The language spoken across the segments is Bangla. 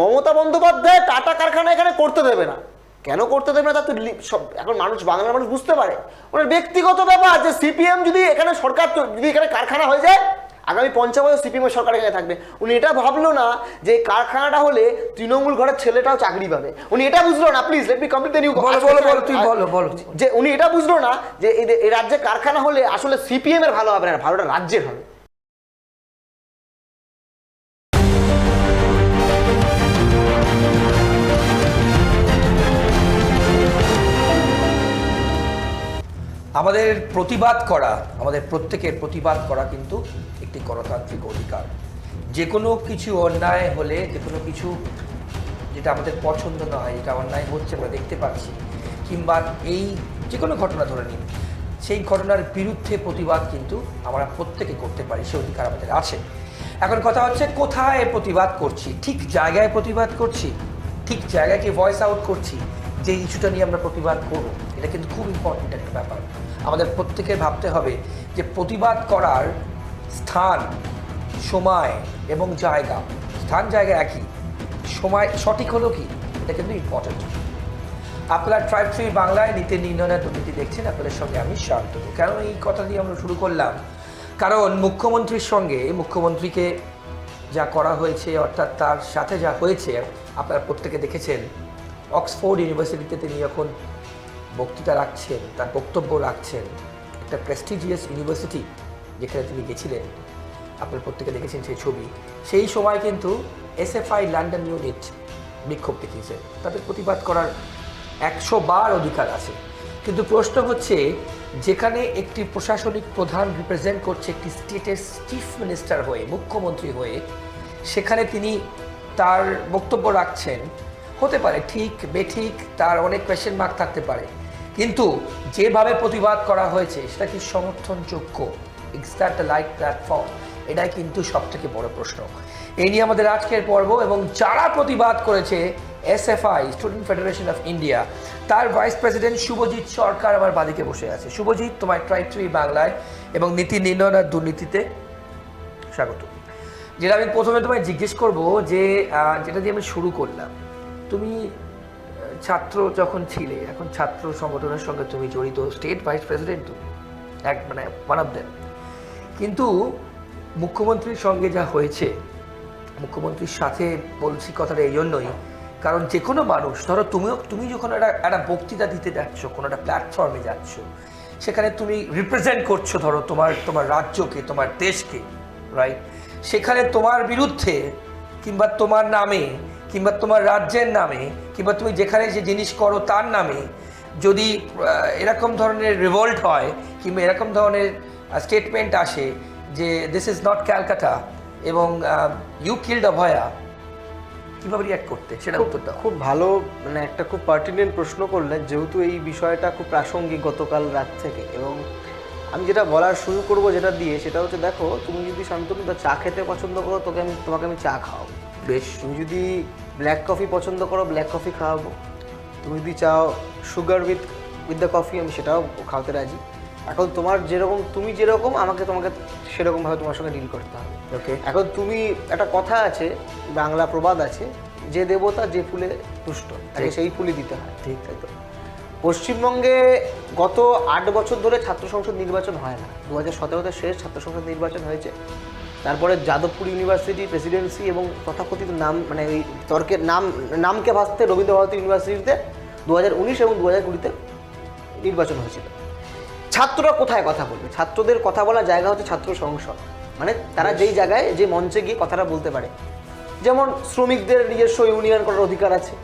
মমতা বন্দ্যোপাধ্যায় টাটা কারখানা এখানে করতে দেবে না। কেন করতে দেবে না তা তো সব এখন মানুষ, বাংলার মানুষ বুঝতে পারে। ওনার ব্যক্তিগত ব্যাপার যে সিপিএম যদি এখানে সরকার, যদি এখানে কারখানা হয়ে যায়, আগামী 50 বছর সিপিএম এর সরকার এখানে থাকবে। উনি এটা ভাবলো না যে কারখানাটা হলে তৃণমূল ঘরের ছেলেটাও চাকরি পাবে। উনি এটা বুঝলো না, please let me complete the new. যে উনি এটা বুঝলো না যে এই রাজ্যে কারখানা হলে আসলে সিপিএম এর ভালো হবে না, ভালোটা রাজ্যের হবে। আমাদের প্রতিবাদ করা, আমাদের প্রত্যেকের প্রতিবাদ করা কিন্তু একটি গণতান্ত্রিক অধিকার। যে কোনো কিছু অন্যায় হলে, যে কোনো কিছু যেটা আমাদের পছন্দ নয়, যেটা অন্যায় হচ্ছে আমরা দেখতে পাচ্ছি, কিংবা এই যে কোনো ঘটনা ধরে নিন, সেই ঘটনার বিরুদ্ধে প্রতিবাদ কিন্তু আমরা প্রত্যেকে করতে পারি, সে অধিকার আমাদের আছে। এখন কথা হচ্ছে কোথায় প্রতিবাদ করছি, ঠিক জায়গায় প্রতিবাদ করছি, ঠিক জায়গায় কি ভয়েস আউট করছি, যে ইস্যুটা নিয়ে আমরা প্রতিবাদ করব, এটা কিন্তু খুব ইম্পর্টেন্ট একটা ব্যাপার। আমাদের প্রত্যেকে ভাবতে হবে যে প্রতিবাদ করার স্থান, সময় এবং জায়গা, স্থান জায়গা একই, সময় সঠিক হলো কি, এটা কিন্তু ইম্পর্টেন্ট। আপনারা ট্রাইব থ্রি বাংলায় নীতি নির্ণয়ের দুর্নীতি দেখছেন, আপনাদের সঙ্গে আমি শান্তনু। কেন এই কথা দিয়ে আমরা শুরু করলাম? কারণ মুখ্যমন্ত্রীর সঙ্গে, মুখ্যমন্ত্রীকে যা করা হয়েছে, অর্থাৎ তার সাথে যা হয়েছে, আপনারা প্রত্যেকে দেখেছেন। অক্সফোর্ড ইউনিভার্সিটিতে তিনি যখন বক্তৃতা রাখছেন, তার বক্তব্য রাখছেন, একটা প্রেস্টিজিয়াস ইউনিভার্সিটি যেখানে তিনি গেছিলেন, আপনারা প্রত্যেকে দেখেছেন সেই ছবি। সেই সময় কিন্তু এসএফআই লন্ডন ইউনিট বিক্ষোভ দেখিয়েছে। তাদের প্রতিবাদ করার 100 বার অধিকার আছে। কিন্তু প্রশ্ন হচ্ছে, যেখানে একটি প্রশাসনিক প্রধান রিপ্রেজেন্ট করছে একটি স্টেটের চিফ মিনিস্টার হয়ে, মুখ্যমন্ত্রী হয়ে, সেখানে তিনি তার বক্তব্য রাখছেন, হতে পারে ঠিক বেঠিক, তার অনেক কোয়েশ্চেন মার্ক থাকতে পারে, কিন্তু যেভাবে প্রতিবাদ করা হয়েছে সেটা কি সমর্থনযোগ্য? It's that light platform? এটাই কিন্তু সবথেকে বড় প্রশ্ন। এই নিয়ে আমাদের আজকের পর্ব। এবং যারা প্রতিবাদ করেছে, SFI, student federation of India, তার ভাইস প্রেসিডেন্ট শুভজিৎ সরকার আমার বাদিকে বসে আছে। শুভজিৎ, তোমার ট্রাইব থ্রি বাংলায় এবং নীতি নির্ণয় আর দুর্নীতিতে স্বাগত। যেটা আমি প্রথমে তোমায় জিজ্ঞেস করবো, যে যেটা দিয়ে আমি শুরু করলাম, তুমি ছাত্র যখন ছিলে, এখন ছাত্র সংগঠনের সঙ্গে তুমি জড়িত, স্টেট ভাইস প্রেসিডেন্ট তুমি, মানে ওয়ান অফ দেম। কিন্তু মুখ্যমন্ত্রীর সঙ্গে যা হয়েছে, মুখ্যমন্ত্রীর সাথে বলছি কথাটা এই জন্যই, কারণ যে কোনো মানুষ, ধরো তুমি যখন একটা বক্তৃতা দিতে যাচ্ছ, কোনো একটা প্ল্যাটফর্মে যাচ্ছ, সেখানে তুমি রিপ্রেজেন্ট করছো, ধরো তোমার রাজ্যকে, তোমার দেশকে, রাইট? সেখানে তোমার বিরুদ্ধে কিংবা তোমার নামে কিংবা তোমার রাজ্যের নামে কিংবা তুমি যেখানে যে জিনিস করো তার নামে যদি এরকম ধরনের রিভোল্ট হয় কিংবা এরকম ধরনের স্টেটমেন্ট আসে যে দিস ইজ নট ক্যালকাটা এবং ইউ কিল্ড অভয়া, কীভাবে রিঅ্যাক্ট করতে, সেটা উত্তরটা খুব ভালো, মানে একটা খুব পার্টিনেন্ট প্রশ্ন করলেন, যেহেতু এই বিষয়টা খুব প্রাসঙ্গিক গতকাল রাত থেকে। এবং আমি যেটা বলার শুরু করব যেটা দিয়ে, সেটা হচ্ছে, দেখো, তুমি যদি শান্তনু চা খেতে পছন্দ করো, তোমাকে আমি চা খাওয়াবো, বেশ। তুমি যদি ব্ল্যাক কফি পছন্দ করো, ব্ল্যাক কফি খাওয়াবো। তুমি যদি চাও সুগার উইথ দ্য কফি, আমি সেটাও খাওয়াতে রাজি। এখন তুমি যেরকম তোমাকে সেরকমভাবে তোমার সঙ্গে ডিল করতে হবে। ওকে। এখন তুমি, একটা কথা আছে, বাংলা প্রবাদ আছে, যে দেবতা যে ফুলে তুষ্ট, তাকে সেই ফুলই দিতে হয়। ঠিক, তাই তো? পশ্চিমবঙ্গে গত 8 বছর ধরে ছাত্র সংসদ নির্বাচন হয় না। 2017-তে শেষ ছাত্র সংসদ নির্বাচন হয়েছে। তারপরে যাদবপুর ইউনিভার্সিটি প্রেসিডেন্সি এবং তথাকথিত নাম, মানে ওই তর্কের নামকে ভাসতে রবীন্দ্রভারতী ইউনিভার্সিটিতে 2019 এবং 2020-তে নির্বাচন হয়েছিল। ছাত্ররা কোথায় কথা বলবে? ছাত্রদের কথা বলার জায়গা হচ্ছে ছাত্র সংসদ, মানে তারা যেই জায়গায়, যে মঞ্চে গিয়ে কথাটা বলতে পারে। যেমন শ্রমিকদের নিজস্ব ইউনিয়ন করার অধিকার আছে,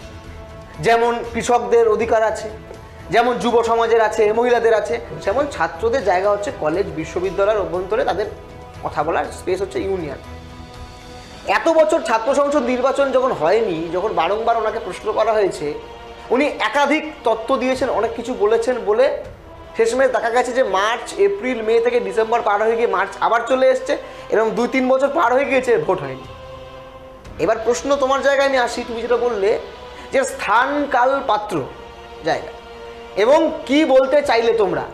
যেমন কৃষকদের অধিকার আছে, যেমন যুব সমাজের আছে, মহিলাদের আছে, যেমন ছাত্রদের জায়গা হচ্ছে কলেজ, বিশ্ববিদ্যালয়ের অভ্যন্তরে তাদের কথা বলার স্পেস হচ্ছে ইউনিয়ন। এত বছর ছাত্র সংসদ নির্বাচন যখন হয়নি, যখন বারংবার ওনাকে প্রশ্ন করা হয়েছে, উনি একাধিক তথ্য দিয়েছেন, অনেক কিছু বলেছেন, বলে শেষমেশ দেখা গেছে যে মার্চ, এপ্রিল, মে থেকে ডিসেম্বর পার হয়ে গিয়ে মার্চ আবার চলে এসছে, এবং 2-3 বছর পার হয়ে গিয়েছে, ভোট হয়নি। এবার প্রশ্ন তোমার জায়গায় আমি আসি, তুমি যেটা বললে যে স্থান, কাল, পাত্র, জায়গা, এবং কি বলতে চাইলে তোমরা।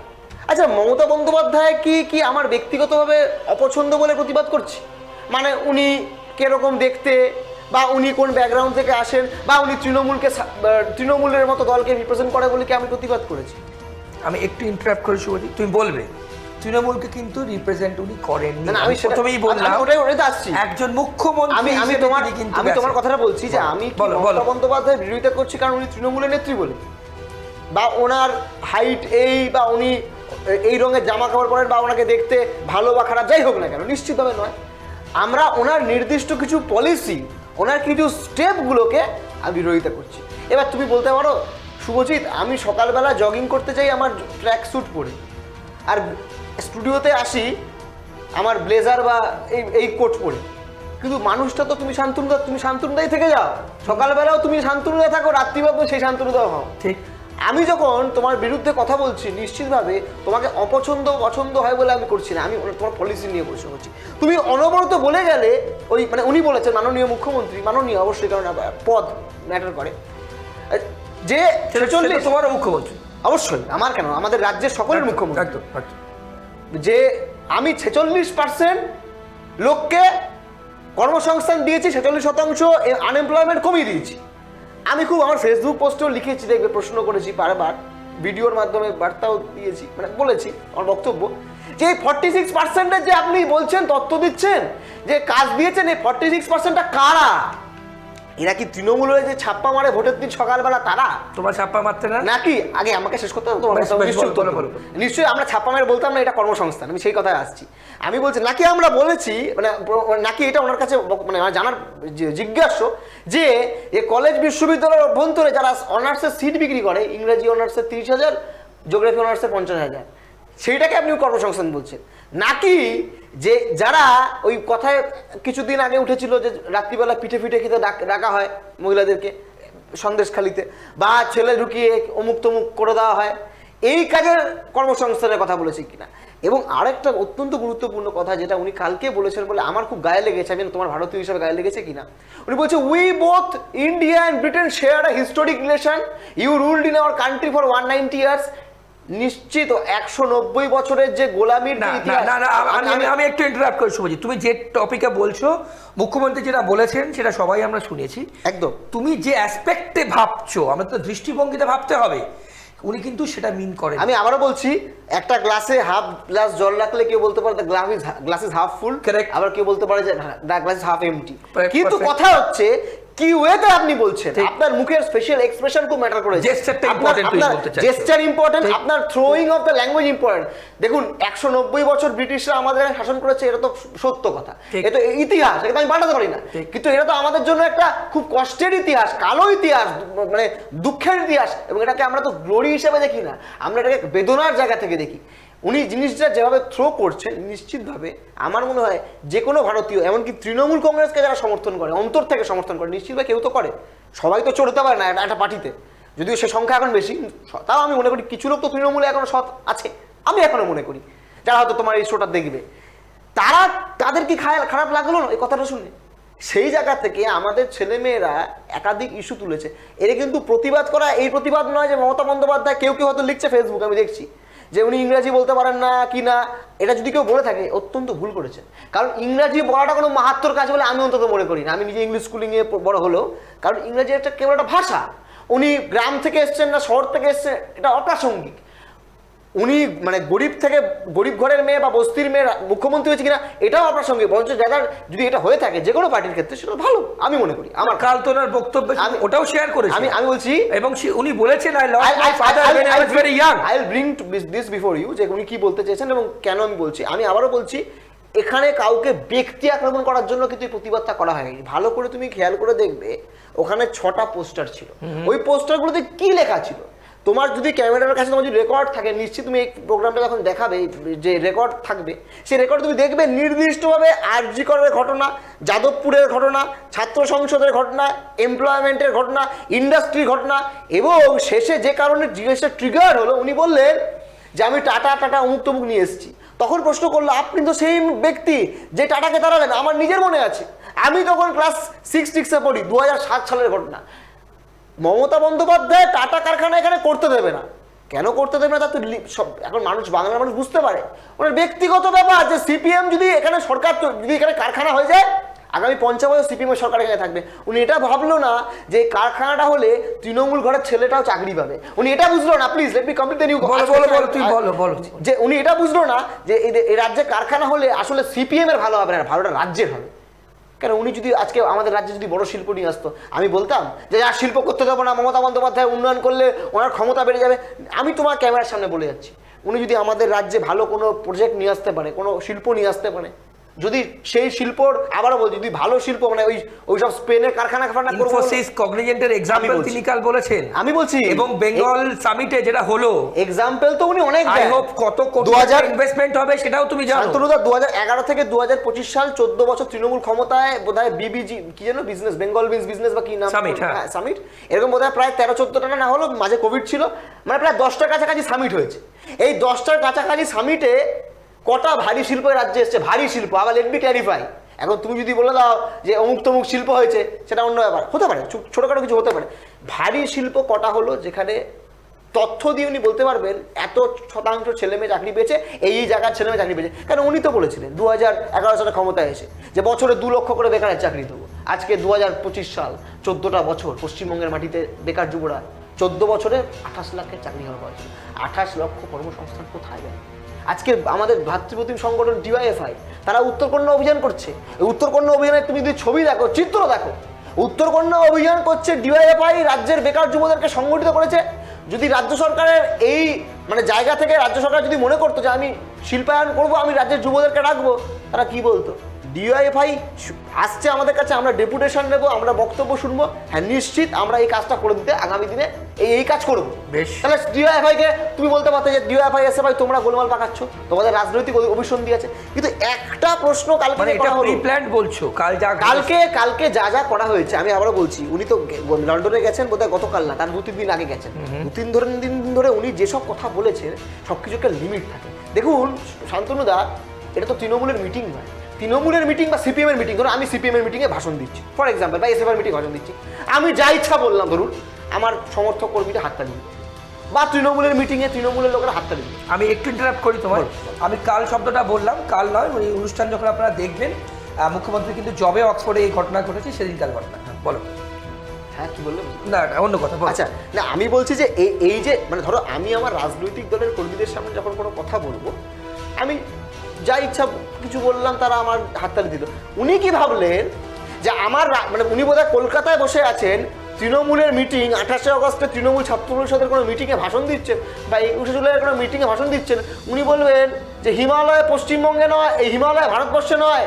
আচ্ছা, মমতা বন্দ্যোপাধ্যায় কি আমার ব্যক্তিগতভাবে অপছন্দ বলে প্রতিবাদ করছি? মানে উনি কিরকম দেখতে, বা উনি কোন ব্যাকগ্রাউন্ড থেকে আসেন, বা উনি তৃণমূলের মতো দলকে রিপ্রেজেন্ট করে বলে কি আমি প্রতিবাদ করেছি? আমি একটু ইন্টারাপ্ট করে শুভজিৎ, তুমি বলবে তৃণমূলকে কিন্তু রিপ্রেজেন্ট উনি করেননি। না, আমি প্রথমেই বললাম ওটাই তো আসছি। একজন মুখ্যমন্ত্রী আমি তোমার কথাটা বলছি যে আমি মমতা বন্দ্যোপাধ্যায়ের বিরোধিতা করছি কারণ উনি তৃণমূলের নেত্রী বলে, বা ওনার হাইট এই, বা উনি এই রঙের জামা কাপড় পরেন, বা ওনাকে দেখতে ভালো বা খারাপ যাই হোক না কেন, নিশ্চিতভাবে নয়। আমরা ওনার নির্দিষ্ট কিছু পলিসি, ওনার কিছু স্টেপগুলোকে আমি বিরোধিতা করছি। এবার তুমি বলতে পারো শুভজিৎ, আমি সকালবেলা জগিং করতে চাই আমার ট্র্যাক স্যুট পরে, আর স্টুডিওতে আসি আমার ব্লেজার বা এই কোট পরে, কিন্তু মানুষটা তো তুমি শান্তনুদাই থেকে যাও, সকালবেলাও তুমি শান্তনুদা থাকো, রাত্রিবেলাও সেই শান্তনুদাও হও। ঠিক। আমি যখন তোমার বিরুদ্ধে কথা বলছি, নিশ্চিতভাবে তোমাকে পছন্দ হয় বলে আমি করছি না, আমি তোমার পলিসি নিয়ে প্রশ্ন করছি। তুমি অনবরত বলে গেলে, ওই মানে উনি বলেছেন মাননীয় মুখ্যমন্ত্রী, মাননীয় অবশ্যই, কারণ পদ ম্যাটার করে, যে 46 তোমারও মুখ্যমন্ত্রী, অবশ্যই আমার কেন, আমাদের রাজ্যের সকলের মুখ্যমন্ত্রী, একদম, যে আমি 46% লোককে কর্মসংস্থান দিয়েছি, 46% আনএমপ্লয়মেন্ট কমিয়ে দিয়েছি। আমি খুব আমার ফেসবুক পোস্টেও লিখেছি, দেখবে, প্রশ্ন করেছি বারবার, ভিডিওর মাধ্যমে বার্তাও দিয়েছি, মানে বলেছি আমার বক্তব্য, যে এই 46% যে আপনি বলছেন, তথ্য দিচ্ছেন যে কাজ দিয়েছেন, এই 46%টা কারা? এরা কি তৃণমূলের যে ছাপ্পা মারে ভোটের দিন সকালবেলা তারা? তোমার ছাপ্পা মারতে না নাকি? আগে আমাকে শেষ করতে হবে, তোমার নিশ্চয়ই আমরা ছাপ্পা মেরে বলতাম না এটা কর্মসংস্থান, আমি সেই কথায় আসছি। আমি বলছি নাকি আমরা বলেছি, মানে নাকি এটা ওনার কাছে মানে জানার জিজ্ঞাসা, যে এ কলেজ বিশ্ববিদ্যালয়ের অভ্যন্তরে যারা অনার্সের সিট বিক্রি করে, ইংরেজি অনার্সের 30,000, জিওগ্রাফি অনার্সের 50,000, সেইটাকে আপনি কর্মসংস্থান বলছেন? নাকি যে যারা ওই কথায় কিছুদিন আগে উঠেছিল যে রাত্রিবেলা পিঠে খেতে ডাকা হয় মহিলাদেরকে সন্দেশখালিতে, বা ছেলে ঢুকিয়ে অমুক তমুক করে দেওয়া হয়, এই কাজের কর্মসংস্থানের কথা বলেছি কিনা? এবং আরেকটা অত্যন্ত গুরুত্বপূর্ণ কথা যেটা উনি কালকে বলেছেন বলে আমার খুব গায়ে লেগেছে, আমি তোমার ভারতীয় হিসাবে গায়ে লেগেছে কিনা, উনি বলছে we both India and Britain share a historic relation, you ruled in our country for 190 years. নিশ্চিত 190 বছরের যে গোলামির আমি একটু ইন্টারাপ্ট করি শুভজিৎ, তুমি যে টপিকে বলছো, মুখ্যমন্ত্রী যেটা বলেছেন সেটা সবাই আমরা শুনেছি, একদম। তুমি যে অ্যাসপেক্টে ভাবছো, আমাদের তো দৃষ্টিভঙ্গিতে ভাবতে হবে, উনি কিন্তু সেটা মিন করেন। আমি আবারও বলছি, একটা গ্লাসে হাফ গ্লাস জল রাখলে কেউ বলতে পারে glass is half full, correct, আবার কেউ বলতে পারে যে গ্লাস ইজ হাফ এমটি। কিন্তু কথা হচ্ছে কি ওয়েতে আপনি বলছেন, আপনার মুখের স্পেশাল এক্সপ্রেশন খুব ম্যাটার করে, জেস্টার ইম্পর্টেন্ট, আপনার throwing of the language important. দেখুন 190 বছর ব্রিটিশরা আমাদের শাসন করেছে, এটা তো সত্য কথা, এটা ইতিহাস, এটা আমি পাল্টাতে পারি না, কিন্তু এটা তো আমাদের জন্য একটা খুব কষ্টের ইতিহাস, কালো ইতিহাস, মানে দুঃখের ইতিহাস, এবং এটাকে আমরা তো গ্লোরি হিসেবে দেখি না, আমরা এটাকে বেদনার জায়গা থেকে দেখি। উনি জিনিসটা যেভাবে থ্রো করছেন, নিশ্চিতভাবে আমার মনে হয় যে কোনো ভারতীয়, এমনকি তৃণমূল কংগ্রেসকে যারা সমর্থন করে, অন্তর থেকে সমর্থন করে, নিশ্চিতভাবে কেউ তো করে, সবাই তো চড়তে পারে না একটা পার্টিতে, যদিও সে সংখ্যা এখন বেশি, তাও আমি মনে করি কিছু লোক তো তৃণমূলে এখনো সৎ আছে, আমি এখনো মনে করি, যারা হয়তো তোমার এই শোটা দেখবে, তাদের কি খারাপ লাগলো না এই কথাটা শুনে? সেই জায়গা থেকে আমাদের ছেলেমেয়েরা একাধিক ইস্যু তুলেছে, এর কিন্তু প্রতিবাদ করা, এই প্রতিবাদ নয় যে মমতা বন্দ্যোপাধ্যায়, কেউ হয়তো লিখছে ফেসবুক, আমি দেখছি যে উনি ইংরাজি বলতে পারেন না কি না, এটা যদি কেউ বলে থাকে অত্যন্ত ভুল করেছেন, কারণ ইংরাজি বলাটা কোনো মাহাত্ম্যর কাজ বলে আমি অন্তত মনে করি না। আমি নিজে ইংলিশ স্কুলিংয়ে বড় হলেও, কারণ ইংরাজি একটা কেবল একটা ভাষা, উনি গ্রাম থেকে এসছেন না শহর থেকে এসছেন এটা অপ্রাসঙ্গিক। উনি মানে গরিব ঘরের মেয়ে বা বস্তির মেয়ের মুখ্যমন্ত্রী হয়েছে কিনা এটাও অপ্রাসঙ্গিক, বরঞ্চ যাদের যদি এটা হয়ে থাকে যে কোনো পার্টির ক্ষেত্রে সেটা ভালো আমি মনে করি। আমার কাল তো ওনার বক্তব্য আমি ওটাও শেয়ার করেছি, আমি বলছি, এবং উনি বলেছেন I was very young, I will bring this before you, যে উনি কি বলতে চেয়েছেন এবং কেন আমি বলছি। আমি আবারও বলছি, এখানে কাউকে ব্যক্তি আক্রমণ করার জন্য কিন্তু এই প্রতিবাদটা করা হয়নি। ভালো করে তুমি খেয়াল করে দেখবে, ওখানে 6টা পোস্টার ছিল, ওই পোস্টারগুলোতে কি লেখা ছিল, তোমার যদি ক্যামেরার কাছে তোমার যদি রেকর্ড থাকে, নিশ্চিত তুমি এই প্রোগ্রামটা যখন দেখাবে যে রেকর্ড থাকবে, সেই রেকর্ড তুমি দেখবে নির্দিষ্টভাবে আরজি করের ঘটনা, যাদবপুরের ঘটনা, ছাত্র সংসদের ঘটনা, এমপ্লয়মেন্টের ঘটনা, ইন্ডাস্ট্রির ঘটনা, এবং শেষে যে কারণে জিজ্ঞাসা ট্রিগার হলো, উনি বললেন যে আমি টাটা অমুক তমুক নিয়ে এসেছি। তখন প্রশ্ন করলো, আপনি তো সেই ব্যক্তি যে টাটাকে তাড়ালেন। আমার নিজের মনে আছে, আমি তখন ক্লাস 6 পড়ি, 2007 সালের ঘটনা। মমতা বন্দ্যোপাধ্যায় টাটা কারখানা এখানে করতে দেবে না, কেন করতে দেবে না তা তো এখন বাংলার মানুষ বুঝতে পারে। ওনার ব্যক্তিগত ব্যাপার যে সিপিএম যদি এখানে সরকার যদি এখানে কারখানা হয়ে যায়, আগামী 50 বছর সিপিএম সরকারের কাছে থাকবে। উনি এটা ভাবলো না যে কারখানাটা হলে তৃণমূল ঘরের ছেলেটাও চাকরি পাবে। উনি এটা বুঝলো না, please let me complete the new বলো যে উনি এটা বুঝলো না যে এই রাজ্যে কারখানা হলে আসলে সিপিএম এর ভালো হবে না, ভালোটা রাজ্যের হবে। কেন উনি যদি আজকে আমাদের রাজ্যে যদি বড় শিল্প নিয়ে আসতো, আমি বলতাম যে আর শিল্প করতে দেবো না, মমতা বন্দ্যোপাধ্যায় উন্নয়ন করলে ওনার ক্ষমতা বেড়ে যাবে। আমি তোমার ক্যামেরার সামনে বলে যাচ্ছি, উনি যদি আমাদের রাজ্যে ভালো কোনো প্রজেক্ট নিয়ে আসতে পারে, কোনো শিল্প নিয়ে আসতে পারে, যদি সেই শিল্পর আবারও বলছি যদি ভালো শিল্প মানে ওই সব স্পেনের কারখানা ইনফোসিস কগনিজেন্টের এক্সাম্পল তিনি কাল বলেছেন, আমি বলছি, এবং বেঙ্গল সামিটে যেটা হলো এক্সাম্পল তো উনি অনেক আই হোপ কত কোটি ইনভেস্টমেন্ট হবে সেটাও তুমি জানো। শান্তনুদা 2011 থেকে 2025 সাল 14 বছর তৃণমূল ক্ষমতায় বোধহয় বিবিজি কি জানো বিজনেস বেঙ্গল বিজনেস বা কি নাম সামিট এরকম বোধহয় প্রায় 13-14টা না হলো, মাঝে কোভিড ছিল, মানে প্রায় 10টার কাছাকাছি সামিট হয়েছে। এই 10টার কাছাকাছি সামিটে কটা ভারী শিল্প রাজ্যে এসছে, ভারী শিল্প। আবার লেট মি ক্ল্যারিফাই, এখন তুমি যদি বলে দাও যে অমুক তমুক শিল্প হয়েছে সেটা অন্য ব্যাপার, হতে পারে ছোটখাটো কিছু হতে পারে। ভারী শিল্প কটা হলো যেখানে তথ্য দিয়ে উনি বলতে পারবেন এত শতাংশ ছেলেমেয়ে চাকরি পেয়েছে, এই জায়গার ছেলেমেয়ে চাকরি পেয়েছে। কারণ উনি তো বলেছিলেন 2011 সালে ক্ষমতায় এসে যে বছরে 2 লক্ষ করে বেকারের চাকরি দেবো। আজকে 2025 সাল, 14টা বছর পশ্চিমবঙ্গের মাটিতে বেকার যুবরা, 14 বছরে 28 লাখের চাকরি হওয়া হয়েছে। 28 লক্ষ কর্মসংস্থান কোথায় গেল? আজকে আমাদের ভাতৃপ্রতিম সংগঠন ডিওয়াইএফআই তারা উত্তরকন্যা অভিযান করছে। এই উত্তরকন্যা অভিযানে তুমি যদি ছবি দেখো, চিত্র দেখো, উত্তরকন্যা অভিযান করছে ডিওয়াইএফআই, রাজ্যের বেকার যুবদেরকে সংগঠিত করেছে। যদি রাজ্য সরকারের এই মানে জায়গা থেকে রাজ্য সরকার যদি মনে করতো যে আমি শিল্পায়ন করবো, আমি রাজ্যের যুবদেরকে রাখবো, তারা কি বলতো? ডিওয়াইএফআই আসছে আমাদের কাছে, আমরা ডেপুটেশন নেবো, আমরা বক্তব্য শুনবো, হ্যাঁ নিশ্চিত আমরা এই কাজটা করে দিতে আগামী দিনে এই কাজ করবো। বেশ, তাহলে ডিওয়াইএফআইকে তুমি বলতে পারতে যে ডিওয়াইএফআই এসে ভাই তোমরা গোলমাল পাকাচ্ছ, তোমাদের রাজনৈতিক অভিসন্ধি আছে। কিন্তু একটা প্রশ্ন কালকে মানে এটা প্রি প্ল্যান্ড বলছো, কালকে যা যা করা হয়েছে, আমি আবারও বলছি, উনি তো লন্ডনে গেছেন বোধহয় গতকাল না, তার 2-3 দিন আগে গেছেন। 2-3 দিন ধরে উনি যেসব কথা বলেছেন সবকিছু একটা লিমিট থাকে। দেখুন শান্তনুদা, এটা তো তৃণমূলের মিটিং নয়, তৃণমূলের মিটিং বা সিপিএম এর মিটিং। ধরুন আমি সিপিএম এর মিটিংয়ে ভাষণ দিচ্ছি ফর এক্সাম্পল, বা এসএফআই মিটিং ভাষণ দিচ্ছি, আমি যা ইচ্ছা বললাম, ধরুন আমার সমর্থক কর্মীটা হাততালি দিল, বা তৃণমূলের মিটিংয়ে তৃণমূলের লোকেরা হাততালি দিল। আমি একটু ইন্টারাপ্ট করি তোমার, আমি কাল শব্দটা বললাম, কাল নয়, ওই অনুষ্ঠান যখন আপনারা দেখবেন, মুখ্যমন্ত্রী কিন্তু জবে অক্সফোর্ডে এই ঘটনা ঘটেছে, সেদিনকার ঘটনা। বলো। হ্যাঁ কি বললেন? না অন্য কথা। আচ্ছা না, আমি বলছি যে এই যে মানে ধরো আমি আমার রাজনৈতিক দলের কর্মীদের সামনে যখন কোনো কথা বলবো, আমি যা ইচ্ছা কিছু বললাম, তারা আমার হাততালি দিল। উনি কি ভাবলেন যে আমার মানে উনি বোধহয় কলকাতায় বসে আছেন, তৃণমূলের মিটিং 28 আগস্টে তৃণমূল ছাত্র পরিষদের কোনো মিটিংয়ে ভাষণ দিচ্ছেন, বা 21শে জুলাইয়ের কোনো মিটিংয়ে ভাষণ দিচ্ছেন, উনি বলবেন যে হিমালয় পশ্চিমবঙ্গে নয়, এই হিমালয় ভারতবর্ষে নয়,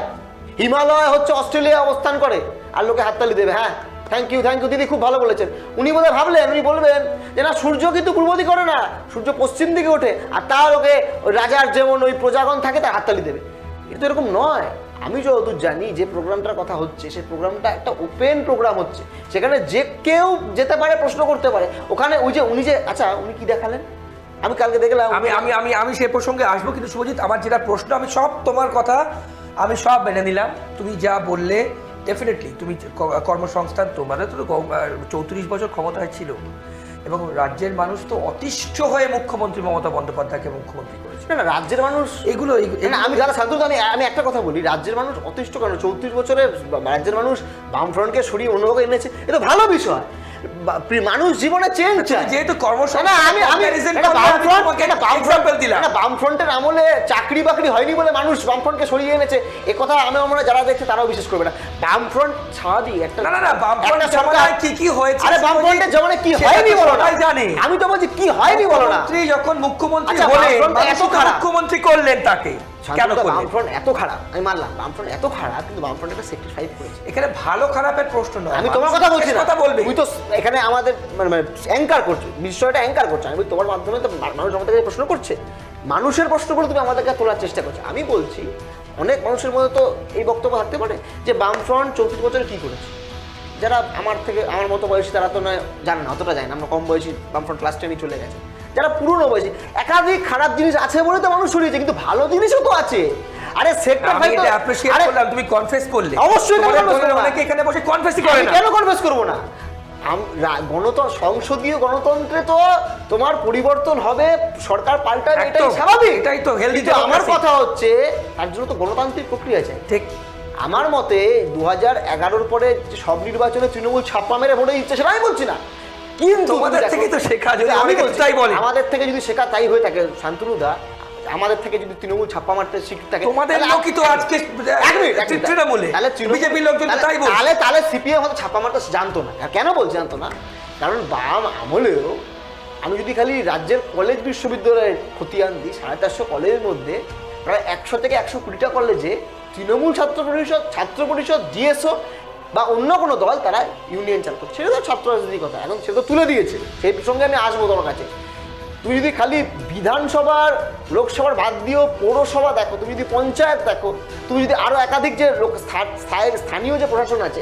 হিমালয় হচ্ছে অস্ট্রেলিয়া অবস্থান করে, আর লোকে হাততালি দেবে। হ্যাঁ থ্যাংক ইউ দিদি, খুব ভালো বলেছেন। উনি বোধহয় ভাবলেন, উনি বলবেন যে না, সূর্য কিন্তু পূর্ব দিকে ওঠে না, সূর্য পশ্চিম দিকে ওঠে, আর তার ওকে ওই রাজার যেমন ওই প্রজাগণ থাকে তার হাততালি দেবে। কিন্তু এরকম নয়। আমি যতদূর জানি যে প্রোগ্রামটার কথা হচ্ছে, সেই প্রোগ্রামটা একটা ওপেন প্রোগ্রাম হচ্ছে, সেখানে যে কেউ যেতে পারে, প্রশ্ন করতে পারে। ওখানে ওই যে উনি যে, আচ্ছা উনি কি দেখালেন আমি কালকে দেখলাম, আমি সেই প্রসঙ্গে আসবো, কিন্তু শুভজিৎ আমার যেটা প্রশ্ন, আমি সব তোমার কথা আমি সব মেনে নিলাম, তুমি যা বললে ডেফিনেটলি, তুমি কর্মসংস্থান, তোমাদের তো 34 বছর ক্ষমতায় ছিল, এবং রাজ্যের মানুষ তো অতিষ্ঠ হয়ে মুখ্যমন্ত্রী মমতা বন্দ্যোপাধ্যায়কে মুখ্যমন্ত্রী করেছে। না রাজ্যের মানুষ এগুলো আমি যারা শান্তনু, আমি একটা কথা বলি, রাজ্যের মানুষ অতিষ্ঠ কেন? 34 বছরে রাজ্যের মানুষ বামফ্রন্টকে সরিয়ে অন্যভাবে এনেছে, এটা ভালো বিষয়। মানুষ জীবনে চেঞ্জ চায়, যেহেতু কর্মসংস্থান, বামফ্রন্টের আমলে চাকরি বাকরি হয়নি বলে মানুষ বামফ্রন্টকে সরিয়ে এনেছে, এ কথা আমার মনে হয় যারা দেখছে তারাও বিশ্বাস করবে না। বামফ্রন্ট ছাড়া দিই একটা, কি কি হয়েছে, আরে বামফ্রন্টের জীবনে কি হয়নি বলো না, জানি আমি তো বলছি কি হয়নি বলো না। যখন মুখ্যমন্ত্রী হলেন, এত খারাপ মুখ্যমন্ত্রী করলেন তাকে, কেন বামফ্রন্ট এত খারাপ? আমি মানলাম বামফ্রন্ট এত খারাপ, কিন্তু বামফ্রন্ট একটা সেক্রিফাইস করেছে। এখানে ভালো খারাপের প্রশ্ন নয়, আমি তোমার কথা বলছি না, কথা বলবে, তুমি তো এখানে আমাদের মানে অ্যাঙ্কার করছো, বিষয়টা অ্যাঙ্কার করছো। আমি তোমার মাধ্যমে তো মানুষ আমাদের প্রশ্ন করছে, মানুষের প্রশ্নগুলো তুমি আমাদেরকে তোলার চেষ্টা করছো। আমি বলছি অনেক মানুষের মধ্যে তো এই বক্তব্য থাকতে পারে যে বামফ্রন্ট 34 বছরে কী করেছে। যারা আমার মতো বয়সী তারা তো নয়, জানে না, অতটা যায় না, আমরা কম বয়সী বামফ্রন্ট ক্লাস 10 চলে গেছে। যারা পুরনো বয়সী, একাধিক খারাপ জিনিস আছে বলে তো মানুষ সরিয়েছে, কিন্তু ভালো জিনিসও তো আছে। আরে সেক্টর ভাই তো অ্যাপ্রিশিয়েট করলাম, তুমি কনফেস করলে, অবশ্যই অনেকে এখানে বসে কনফেসই করে না, কেন কনফেস করব না? সংসদীয় গণতন্ত্রে তো তোমার পরিবর্তন হবে, সরকার পাল্টাবে, এটাই স্বাভাবিক, এটাই তো হেলদি। আমার কথা হচ্ছে তার জন্য তো গণতান্ত্রিক প্রক্রিয়া চাই। ঠিক, আমার মতে 2011-র পরে যে সব নির্বাচনে তৃণমূল ছাপ্পা মেরে ভোটে দিচ্ছে সেটা আমি বলছি না, কিন্তু তোমাদের থেকে তো শেখা, যদি আমি অনেকে বলছি, তাই বলে। আমাদের থেকে যদি শেখা তাই হয়ে থাকে শান্তনুদা, আমাদের থেকে যদি তৃণমূল ছাপ্পা মারতে শিখতে থাকে, তোমাদের তাহলে লোকই তো আজকে তৃণমূলে, তাহলে বিজেপির লোকজন তো তাই বলছে। তাহলে সিপিএম হয়তো ছাপ্পা মারতে জানতো না। আর কেন বলছে জানতো না? কারণ বাম আমলেও আমি যদি খালি রাজ্যের কলেজ বিশ্ববিদ্যালয়ের খতিয়ান দিই, 450 কলেজের মধ্যে প্রায় 100 থেকে 120টা কলেজে তৃণমূল ছাত্র পরিষদ জিএসও বা অন্য কোনো দল তারা ইউনিয়ন চাল করছে। সেটা তো ছাত্র রাজনীতির কথা, এখন সেটা তো তুলে দিয়েছে, সেই প্রসঙ্গে আমি আসবো তোমার কাছে। তুমি যদি খালি বিধানসভার লোকসভার বাদ দিয়েও পৌরসভা দেখো, তুমি যদি পঞ্চায়েত দেখো, তুমি যদি আরও একাধিক যে স্থানীয় যে প্রশাসন আছে,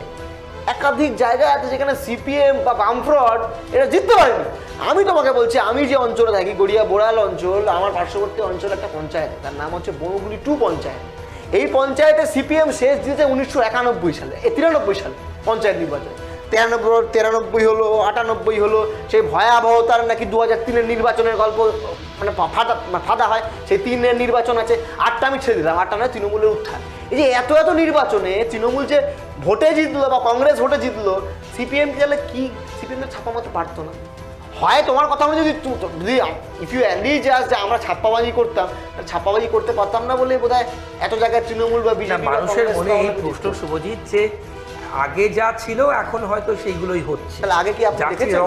একাধিক জায়গায় আছে যেখানে সিপিএম বা বামফ্রন্ট এটা জিততে পারেনি। আমি তোমাকে বলছি, আমি যে অঞ্চলে থাকি গড়িয়া বোড়াল অঞ্চল, আমার পার্শ্ববর্তী অঞ্চলে একটা পঞ্চায়েত, তার নাম হচ্ছে বনগুলি 2 পঞ্চায়েত। এই পঞ্চায়েতে সিপিএম শেষ দিয়েছে 1991 সালে, 93 সালে পঞ্চায়েত নির্বাচন। 93 হলো, 98 হলো, সেই ভয়াবহতার নাকি 2003-এর নির্বাচনের গল্প মানে ফাঁদা হয়, সেই 3-এর নির্বাচন আছে। 8টা আমি ছেড়ে দিলাম, 8টা নয়, তৃণমূলের উত্থান। এই যে এত নির্বাচনে তৃণমূল যে ভোটে জিতলো বা কংগ্রেস ভোটে জিতলো, সিপিএম গেলে কি সিপিএম ছাপ্পা মারতে পারতো না? হয় তোমার কথা অনুযায়ী যদি ইফ ইউ অ্যান্ডি জাস্ট যে আমরা ছাপ্পাবাজি করতাম, ছাপ্পাবাজি করতে পারতাম না বলে বোধহয় এত জায়গায় তৃণমূল বা বিজেপি মানুষের মনে এই প্রশ্ন, শুভজিৎ, যে আগে যা ছিল এখন হয়তো সেইগুলোই হচ্ছে। তাহলে আগে কি আপনি দেখেছেন?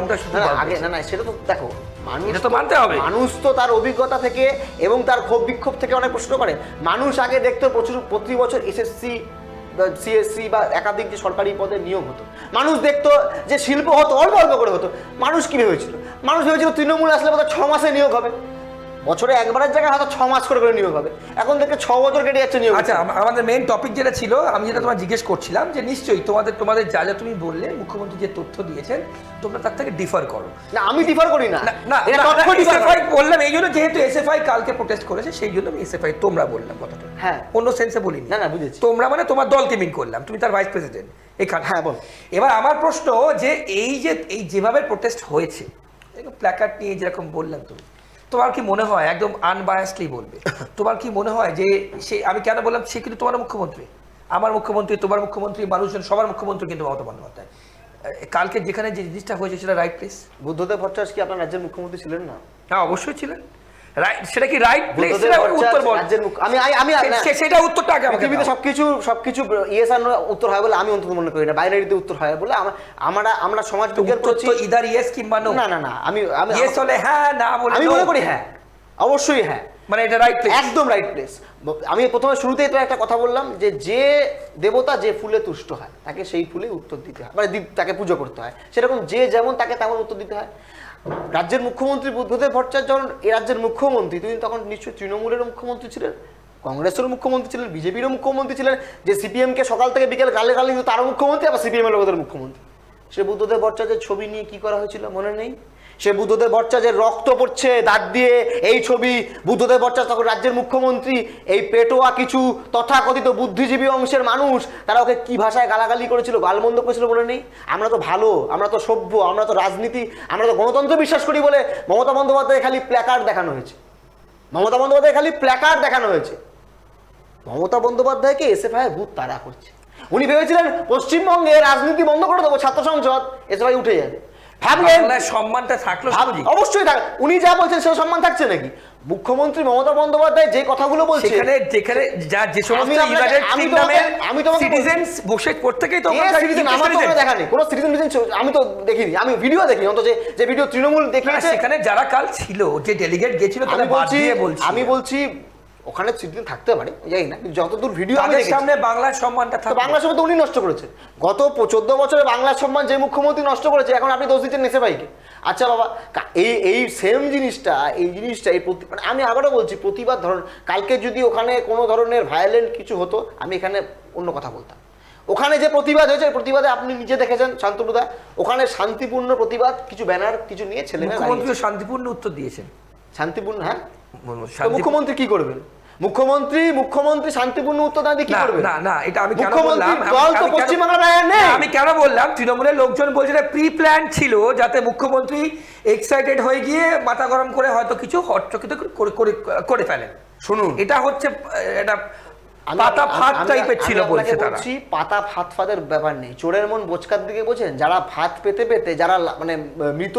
আগে না, সেটা তো দেখো, মানুষ তো মানতে হবে, মানুষ তো তার অভিজ্ঞতা থেকে এবং তার ক্ষোভ বিক্ষোভ থেকে অনেক প্রশ্ন করে। মানুষ আগে দেখতো প্রতি বছর এসএসসি সিএসসি বা একাধিক যে সরকারি পদে নিয়োগ হতো, মানুষ দেখতো যে শিল্প হতো, অল্প অল্প করে হতো। মানুষ কি ভেবেছিল? মানুষ ভেবেছিল তৃণমূল আসলে বোধহয় 6 মাসে নিয়োগ হবে, বছরে একবারের জায়গায় হয়তো 6 মাস করে নিয়োগ হবে। এখন থেকে 6 বছর কেটে যাচ্ছে নিয়োগ। আচ্ছা, আমাদের মেইন টপিক যেটা ছিল, আমি যেটা তোমার জিজ্ঞেস করছিলাম যে নিশ্চয়ই তোমাদের যা যা তুমি বললে, মুখ্যমন্ত্রী যে তথ্য দিয়েছেন তোমরা তার থেকে ডিফার করো। না, আমি ডিফার করি না, এসএফআই বললাম এই জন্য, যেহেতু এসএফআই কালকে প্রোটেস্ট করেছে সেই জন্য আমি এসএফআই তোমরা বললাম কথাটা, হ্যাঁ, অন্য সেন্সে বলিনি। না, বুঝেছি। তোমরা মানে তোমার দলকে মিন করলাম, তুমি তার ভাইস প্রেসিডেন্ট এখানে। হ্যাঁ, বল। এবার আমার প্রশ্ন যে এই যেভাবে প্রোটেস্ট হয়েছে, প্ল্যাকার্ড নিয়ে যেরকম বললাম, তোমার কি মনে হয়, একদম আনবায়াসলি বলবে, তোমার কি মনে হয় যে সে, আমি কেন বললাম, সে কিন্তু তোমার মুখ্যমন্ত্রী, আমার মুখ্যমন্ত্রী, তোমার মুখ্যমন্ত্রী, মানুষজন সবার মুখ্যমন্ত্রী কিন্তু মমতা বন্দ্যোপাধ্যায়। কালকে যেখানে যে জিনিসটা হয়েছে সেটা রাইট প্লেস। বুদ্ধদেব ভট্টাচার্য কি আপনার রাজ্যের মুখ্যমন্ত্রী ছিলেন না? হ্যাঁ, অবশ্যই ছিলেন। সেটা কি রাইট প্লেস? সেটা উত্তরটা আগে আমাকে পৃথিবীতে সবকিছু ইয়েস আর নো উত্তর হয় বলে আমি অন্তত মনে করি না, বাইনারিতে উত্তর হয় বলে আমরা সমাজ বিজ্ঞান করছি। ইদার ইয়েস কিংবা নো। না, আমি ইয়েস হলে হ্যাঁ, না বলে আমি মনে করি হ্যাঁ, অবশ্যই হ্যাঁ, মানে এটা রাইট প্লেস, একদম রাইট প্লেস। আমি প্রথমে শুরুতেই তো একটা কথা বললাম যে দেবতা যে ফুলে তুষ্ট হয় তাকে সেই ফুলে উত্তর দিতে হয়, মানে তাকে পুজো করতে হয়। সেরকম যে যেমন তাকে তেমন উত্তর দিতে হয়। রাজ্যের মুখ্যমন্ত্রী বুদ্ধদেব ভট্টাচার্য যখন এই রাজ্যের মুখ্যমন্ত্রী, তিনি তখন নিশ্চয়ই তৃণমূলের মুখ্যমন্ত্রী ছিলেন, কংগ্রেসের মুখ্যমন্ত্রী ছিলেন, বিজেপিরও মুখ্যমন্ত্রী ছিলেন। যে সিপিএমকে সকাল থেকে বিকেল গালে দিত তারও মুখ্যমন্ত্রী, আবার সিপিএমের লোকদের মুখ্যমন্ত্রী। সে বুদ্ধদেব ভট্টাচার্যের ছবি নিয়ে কি করা হয়েছিল মনে নেই? সে বুদ্ধদেব ভট্টাচার্যের রক্ত পড়ছে দাঁত দিয়ে, এই ছবি। বুদ্ধদেব ভট্টাচার্য তখন রাজ্যের মুখ্যমন্ত্রী। এই পেটোয়া কিছু তথাকথিত বুদ্ধিজীবী অংশের মানুষ তারা ওকে কি ভাষায় গালাগালি করেছিল, গালমন্দ করেছিল মনে নেই? আমরা তো ভালো, আমরা তো সভ্য, আমরা তো রাজনীতি, আমরা তো গণতন্ত্র বিশ্বাস করি বলে মমতা বন্দ্যোপাধ্যায় খালি প্ল্যাকার্ড দেখানো হয়েছে। মমতা বন্দ্যোপাধ্যায়কে এসএফআই ভূত তাড়া করছে। উনি ভেবেছিলেন পশ্চিমবঙ্গে রাজনীতি বন্ধ করে দেবো, ছাত্র সংসদ, এসএফআই উঠে যাবে। সম্মানটা থাকলো, অবশ্যই থাকবে। উনি যা বলছেন সে সম্মান থাকছে নাকি? মুখ্যমন্ত্রী মমতা বন্দ্যোপাধ্যায় যে কথাগুলো বলছে, যেখানে যে সমস্ত সিটিজেনস বসে প্রত্যেকেই তো দেখানি কোনো সিটিজেন, আমি তো দেখিনি, আমি ভিডিও দেখিনি, অন্তত যে ভিডিও তৃণমূল দেখিয়েছে সেখানে যারা কাল ছিল, যে ডেলিগেট গেছিল, আমি বলছি ওখানে সিটিজেন থাকতে পারে, জানি না, যতদূর ভিডিও আমাদের সামনে বাংলার সম্মানটা থাকে। বাংলার সম্মান তো উনি নষ্ট করেছেন। গত 14 বছরে বাংলার সম্মান যে মুখ্যমন্ত্রী নষ্ট করেছে, এখন আপনি দোষ দিচ্ছেন এসএফআইকে। আচ্ছা বাবা, এই সেম জিনিসটা মানে আমি আবারও বলছি, প্রতিবাদ ধরুন, কালকে যদি ওখানে কোনো ধরনের ভায়োলেন্ট কিছু হতো, আমি এখানে অন্য কথা বলতাম। ওখানে যে প্রতিবাদ হয়েছে, প্রতিবাদে আপনি নিজে দেখেছেন শান্তনুদা, ওখানে শান্তিপূর্ণ প্রতিবাদ, কিছু ব্যানার কিছু নিয়ে ছেলে শান্তিপূর্ণ উত্তর দিয়েছেন। শান্তিপূর্ণ, হ্যাঁ। মুখ্যমন্ত্রী কি করবেন? মুখ্যমন্ত্রী শান্তিপূর্ণ উত্তর না দিয়ে কি করবেন? না, এটা আমি কেন বললাম, আমি কেন বললাম, তৃণমূলের লোকজন বলছে প্রি প্ল্যান ছিল, যাতে মুখ্যমন্ত্রী এক্সাইটেড হয়ে গিয়ে মাথা গরম করে হয়তো কিছু হটচকিত করে ফেলেন। শুনুন, এটা হচ্ছে এটা পাতা ফাঁদ টাইপের ছিল বলছে তারা। বলছি পাতা ফাঁদ ফাঁদের ব্যাপার নেই, চোরের মন বোচকার দিকে বোঝেন, যারা ফাঁদ পেতে পেতে যারা মানে মৃত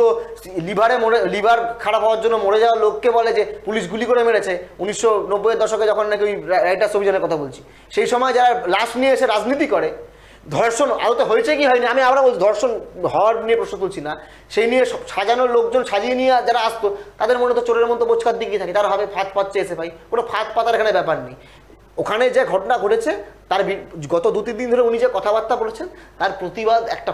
লিভার খারাপ হওয়ার জন্য মরে যাওয়া লোককে বলে যে পুলিশ গুলি করে মেরেছে, 1990-এর দশকে যখন নাকি ওই রাইটার্স অভিযানের কথা বলছি, সেই সময় যারা লাশ নিয়ে এসে রাজনীতি করে, ধর্ষণ আদতে হয়েছে কি হয়নি আমি আবার বলছি, ধর্ষণ হওয়ার নিয়ে প্রশ্ন তুলছি না, সেই নিয়ে সাজানোর লোকজন সাজিয়ে নিয়ে যারা আসতো তাদের মনে তো চোরের মতো বোচকার দিকে থাকে, তারা হবে ফাঁদ পাচ্ছে এসে ভাই, ওটা ফাঁদ পাতার এখানে ব্যাপার নেই। ওখানে যে ঘটনা ঘটেছে তার গত 2-3 দিন ধরে উনি যে কথাবার্তা বলেছেন তার প্রতিবাদ একটা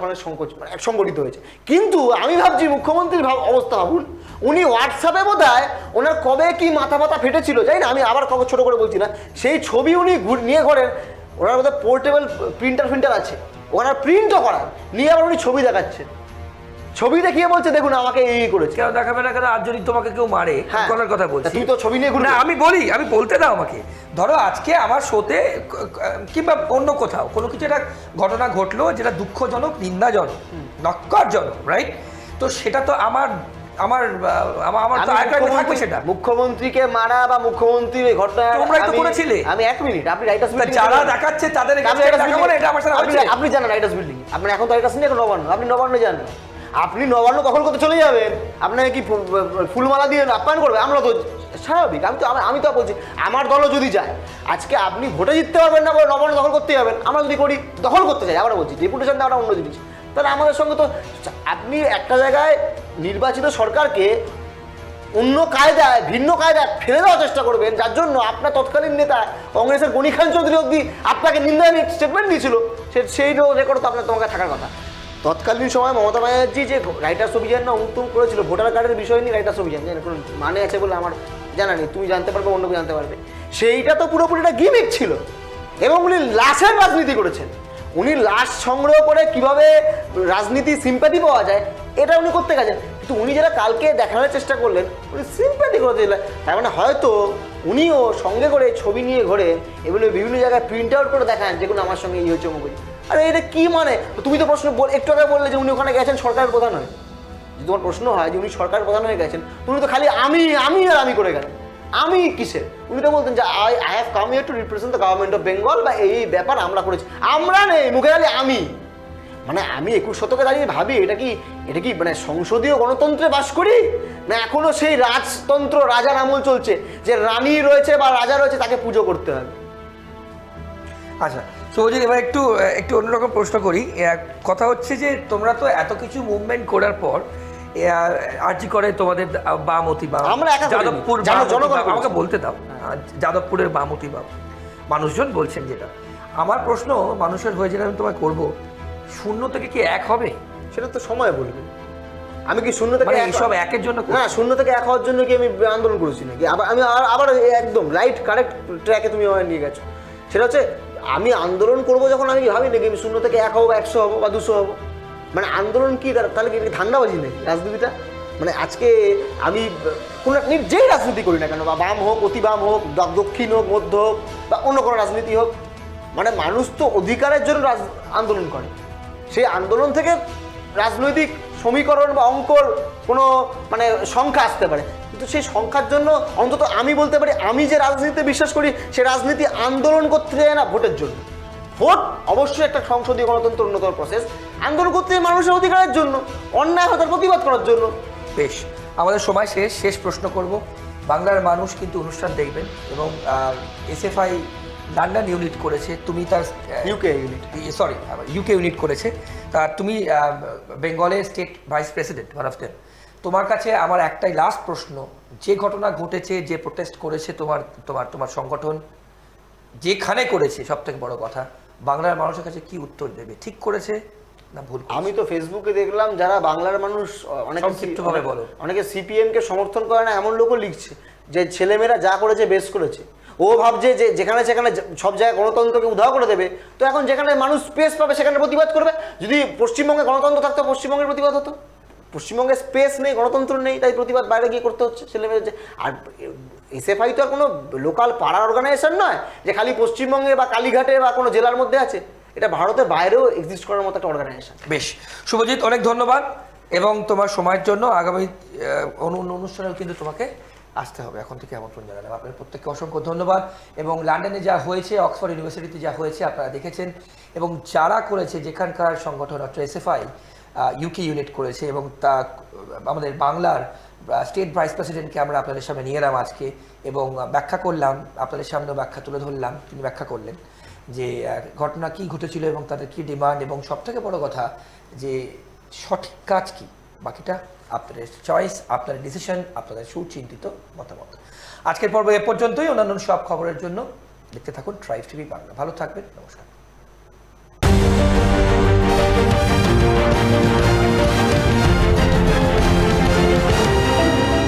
সংগঠিত হয়েছে। কিন্তু আমি ভাবছি মুখ্যমন্ত্রীর অবস্থা ভাবুন, উনি হোয়াটসঅ্যাপে বোধহয় ওনার কবে কি মাথা ফেটেছিল যাই না, আমি আবার খবর ছোট করে বলছি না, সেই ছবি উনি নিয়ে ঘোরেন, ওনার মধ্যে পোর্টেবল প্রিন্টার আছে, ওনার প্রিন্টও করা নিয়ে আবার উনি ছবি দেখাচ্ছেন, ছবি দেখিয়ে বলছে দেখুন আমাকে এই করেছে। কেন দেখাবে না, কেন আজ যদি তোমাকে কেউ মারে, করার কথা বলছি, তুই তো ছবি নিয়ে ঘুরে। না আমি বলতে দাও আমাকে। ধরো আজকে আমার শোতে কিংবা অন্য কোথাও কোনো কিছু একটা ঘটনা ঘটলো যেটা দুঃখজনক, নিন্দাজনক, নক্কারজনক, রাইট? তো সেটা তো আমার তো আয়করে থাকবে সেটা। মুখ্যমন্ত্রীকে মারা বা মুখ্যমন্ত্রীর এই ঘটনা তোমরাই তো করেছিলে। আমি 1 মিনিট, আপনি রাইটার্স বিল্ডিং যারা দেখাচ্ছে তাদের কাছে দেখাবো না, এটা আমার সাথে হচ্ছে। আপনি জানেন রাইটার্স বিল্ডিং, আপনি এখন তো রাইটার্স নিয়ে নবান্ন, আপনি নবান্ন জানেন, আপনি নবান্ন দখল করতে চলে যাবেন, আপনাকে কি ফুলমালা দিয়ে আপ্যায়ন করবে? আমরা তো স্বাভাবিক, আমি তো বলছি আমার দলও যদি যায়, আজকে আপনি ভোটে জিততে পারবেন না বলে নবান্ন দখল করতে যাবেন, আমরা যদি করি দখল করতে যাই, আমরা বলছি ডেপুটেশন দেওয়াটা অন্য জিনিস, তাহলে আমাদের সঙ্গে তো আপনি একটা জায়গায় নির্বাচিত সরকারকে অন্য কায়দায় ভিন্ন কায়দায় ফেলে দেওয়ার চেষ্টা করবেন, যার জন্য আপনার তৎকালীন নেতা কংগ্রেসের গনি খান চৌধুরী অব্দি আপনাকে নিন্দায় স্টেটমেন্ট দিয়েছিল, সেই রেকর্ড তো আপনার তোমাকে থাকার কথা। তৎকালীন সময় মমতা ব্যানার্জি যে রাইটার্স অভিযান না উত্তম করেছিল, ভোটার কার্ডের বিষয় নিয়ে রাইটার্স অভিযান, কোনো মানে আছে বলে আমার জানা নেই, তুমি জানতে পারবে, অন্য কেউ জানতে পারবে, সেইটা তো পুরোপুরিটা গিমিক ছিল, এবং উনি লাশের রাজনীতি করেছেন, উনি লাশ সংগ্রহ করে কিভাবে রাজনীতি সিম্প্যাথি পাওয়া যায় এটা উনি করতে গেছেন, কিন্তু উনি যারা কালকে দেখানোর চেষ্টা করলেন উনি সিম্প্যাথি করতে দিলেন, তার মানে হয়তো উনিও সঙ্গে করে ছবি নিয়ে ঘোরে এবং বিভিন্ন জায়গায় প্রিন্ট আউট করে দেখান যেগুলো আমার সঙ্গে এই হচ্ছে অমুক। আরে এটা কি মানে? তুমি তো প্রশ্ন একটু আগে বললে যে উনি ওখানে গেছেন সরকারের প্রধান হয়ে, যদি তোমার প্রশ্ন হয় যে উনি সরকারের প্রধান হয়ে গেছেন, উনি তো খালি আমি করে গেলেন, আমি কিসের? উনি তো বলতেন যে I have come here to represent the government of Bengal, বা এই ব্যাপার আমরা করেছি, আমরা নেই মুখে খালি আমি, মানে আমি 21 শতকে দাঁড়িয়ে ভাবি এটা কি মানে সংসদীয় গণতন্ত্রে বাস করি, না এখনো সেই রাজতন্ত্র রাজার আমল চলছে যে রানী রয়েছে বা রাজা রয়েছে তাকে পুজো করতে হবে। আচ্ছা সৌজিৎ, এবার একটু অন্যরকম প্রশ্ন করি। কথা হচ্ছে যে তোমরা তো এত কিছু মুভমেন্ট করার পর আর্জি করে তোমাদের বামতি বাম, যাদবপুর, আমাকে বলতে দাও, যাদবপুরের বামতি বাম মানুষজন বলছেন, যেটা আমার প্রশ্ন মানুষের হয়ে যেটা আমি তোমায় করবো, 0 থেকে কি 1 হবে? সেটা তো সময় বলবে। আমি কি 0 থেকে এইসব একের জন্য না, 0 থেকে 1 হওয়ার জন্য কি আমি আন্দোলন করেছি নাকি? আমি আবার একদম রাইট কারেক্ট ট্র্যাকে তুমি আমায় নিয়ে গেছো। সেটা হচ্ছে আমি আন্দোলন করবো যখন আমি ভাবি নাকি আমি 0 থেকে 1 হবো, 100 হবো বা 200 হবো, মানে আন্দোলন কি তাহলে কি ধান্দাবাজি নাকি রাজনীতিটা? মানে আজকে আমি কোনো যেই রাজনীতি করি না কেন, বা বাম হোক, অতি বাম হোক, দক্ষিণ হোক, মধ্য হোক, বা অন্য কোনো রাজনীতি হোক, মানে মানুষ তো অধিকারের জন্য আন্দোলন করে, সেই আন্দোলন থেকে রাজনৈতিক সমীকরণ বা অঙ্কর কোনো মানে সংখ্যা আসতে পারে, কিন্তু সেই সংখ্যার জন্য অন্তত আমি বলতে পারি আমি যে রাজনীতিতে বিশ্বাস করি সে রাজনীতি আন্দোলন করতে যায় না ভোটের জন্য। ভোট অবশ্যই একটা সংসদীয় গণতন্ত্র অন্যতম প্রসেস, আন্দোলন করতে যায় মানুষের অধিকারের জন্য, অন্যায় হতার প্রতিবাদ করার জন্য। বেশ, আমাদের সময় শেষ প্রশ্ন করব। বাংলার মানুষ কিন্তু অনুষ্ঠান দেখবেন এবং এসএফআই লন্ডন ইউনিট করেছে, তুমি তার ইউকে ইউনিট করেছে, তা তুমি বেঙ্গলের state vice president, one of them. তোমার কাছে আমার একটাই লাস্ট প্রশ্ন, যে ঘটনা ঘটেছে, যে প্রোটেস্ট করেছে তোমার সংগঠন যেখানে করেছে, সব থেকে বড় কথা বাংলার মানুষের কাছে কি উত্তর দেবে? ঠিক করেছে না ভুল? আমি তো ফেসবুকে দেখলাম যারা বাংলার মানুষ অনেকে সিপিএমকে সমর্থন করে না এমন লোকও লিখছে যে ছেলেমেয়েরা যা করেছে বেশ করেছে, ও ভাবছে যে যেখানে সেখানে সব জায়গায় গণতন্ত্রকে উধাও করে দেবে, তো এখন যেখানে মানুষ স্পেস পাবে সেখানে প্রতিবাদ করবে। যদি পশ্চিমবঙ্গে গণতন্ত্র থাকতো পশ্চিমবঙ্গের প্রতিবাদ হতো, পশ্চিমবঙ্গে স্পেস নেই, গণতন্ত্র নেই, তাই প্রতিবাদ বাইরে গিয়ে করতে হচ্ছে ছেলেমেয়েদের। আর এসএফআই তো আর কোনো লোকাল পাড়ার অর্গানাইজেশন নয় যে খালি পশ্চিমবঙ্গে বা কালীঘাটে বা কোনো জেলার মধ্যে আছে, এটা ভারতের বাইরেও এক্সিস্ট করার মতো একটা অর্গানাইজেশন। বেশ শুভজিৎ, অনেক ধন্যবাদ এবং তোমার সময়ের জন্য। আগামী অনুষ্ঠানেও কিন্তু তোমাকে আসতে হবে, এখন থেকে আমন্ত্রণ জানালাম। আপনাদের প্রত্যেককে অসংখ্য ধন্যবাদ। এবং লন্ডনে যা হয়েছে, অক্সফোর্ড ইউনিভার্সিটিতে যা হয়েছে আপনারা দেখেছেন, এবং যারা করেছে, যেখানকার সংগঠন অর্থাৎ এসএফআই ইউকে ইউনিট করেছে, এবং তা আমাদের বাংলার স্টেট ভাইস প্রেসিডেন্টকে আমরা আপনাদের সামনে নিয়ে এলাম আজকে, এবং ব্যাখ্যা করলাম, আপনাদের সামনে ব্যাখ্যা তুলে ধরলাম, তিনি ব্যাখ্যা করলেন যে ঘটনা কী ঘটেছিল এবং তাদের কী ডিমান্ড, এবং সবথেকে বড় কথা যে সঠিক কাজ কী, বাকিটা আপনাদের চয়েস, আপনাদের ডিসিশন, আপনাদের সুচিন্তিত মতামত। আজকের পর্ব এ পর্যন্তই। অন্যান্য সব খবরের জন্য দেখতে থাকুন ট্রাইব টিভি বাংলা। ভালো থাকবেন, নমস্কার।